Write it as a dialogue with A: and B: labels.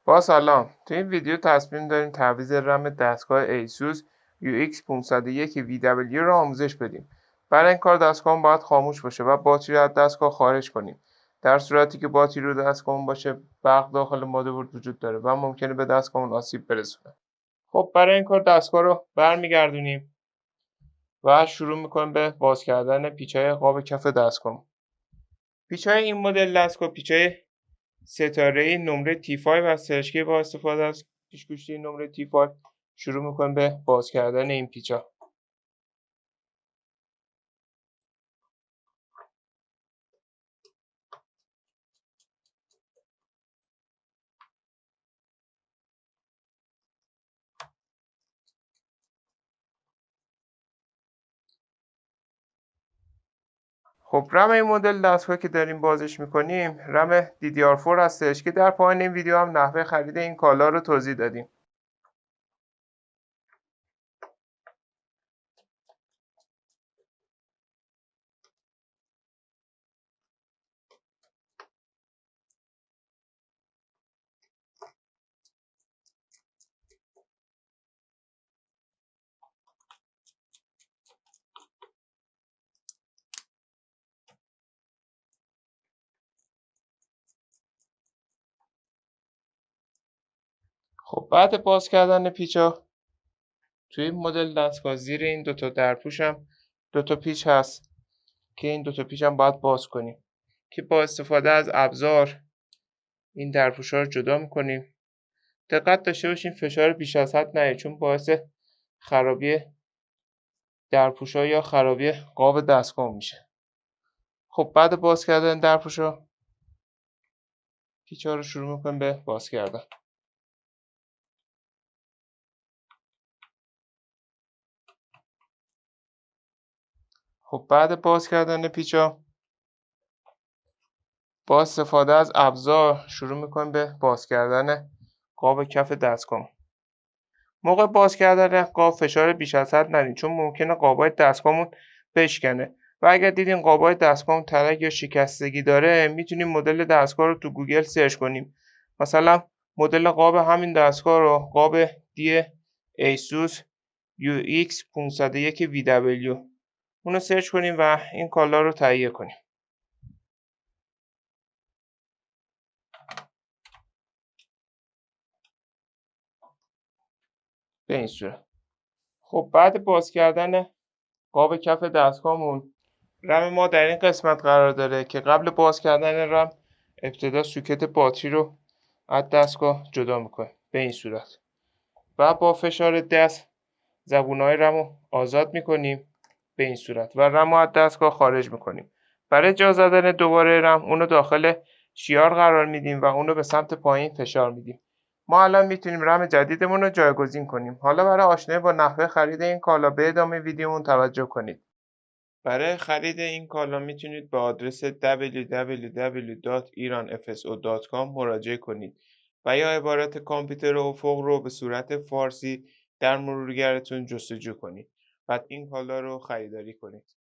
A: با سلام. تو این ویدیو تصمیم داریم تعویض رم دستگاه ASUS UX 501 VW رو آموزش بدیم. برای این کار دستگاه باید خاموش باشه و باتری از دستگاه خارج کنیم. در صورتی که باتری رو دستگاه باشه، برق داخل مادربرد وجود داره و ممکنه به دستگاه آسیب برسونه. خب برای این کار دستگاه رو برمیگردونیم و شروع میکنیم به باز کردن پیچ‌های قاب کف دستگاه. پیچ‌های این مدل دستگاه پیچ‌های ستاره نمره T5 هستش که با استفاده از پیچ‌گوشتی نمره T5 شروع میکنیم به باز کردن این پیچ‌ها. خب رم این مدل دستگاه که داریم بازش میکنیم رم DDR4 هستش که در پایان این ویدیو هم نحوه خرید این کالا رو توضیح دادیم. خب بعد باز کردن پیچ‌ها توی این مدل دستگاه زیر این دوتا درپوش هم دوتا پیچ هست که این دوتا پیچ هم باید باز کنیم که با استفاده از ابزار این درپوش‌ها رو جدا میکنیم. دقت داشته باشین فشار بیش از حد نیاد چون باعث خرابی درپوش‌ها یا خرابی قاب دستگاه میشه. خب بعد باز کردن درپوش‌ها پیچ‌ها رو شروع میکنیم به باز کردن. خب بعد باز کردن پیچ‌ها با استفاده از ابزار شروع میکنیم به باز کردن قاب کف دستگاه. موقع باز کردن قاب فشار بیش از حد ندین چون ممکنه قابای دستگاهمون بشکنه و اگر دیدین قابای دستگاهمون ترک یا شکستگی داره میتونیم مدل دستگاه رو تو گوگل سرچ کنیم. مثلا مدل قاب همین دستگاه رو قاب دی ASUS UX 501 VW اونو سرچ کنیم و این کالا رو تهیه کنیم. به این صورت. خب بعد باز کردن قاب کف دستگاهمون رم ما در این قسمت قرار داره که قبل باز کردن رم ابتدا سوکت باتری رو از دستگاه جدا میکنه به این صورت و با فشار دست زبونهای رم رو آزاد میکنیم به این صورت و رم رو از دستگاه خارج میکنیم. برای جا زدن دوباره رم اونو داخل شیار قرار میدیم و اونو به سمت پایین فشار میدیم. ما الان میتونیم رم جدیدمون رو جایگزین کنیم. حالا برای آشنایی با نحوه خرید این کالا به ادامه ویدیومون توجه کنید. برای خرید این کالا میتونید به آدرس www.iranfso.com مراجعه کنید و یا عبارت کامپیوتر افق رو به صورت فارسی در مرورگرتون جستجو کنید. بعد این کالا رو خریداری کنید.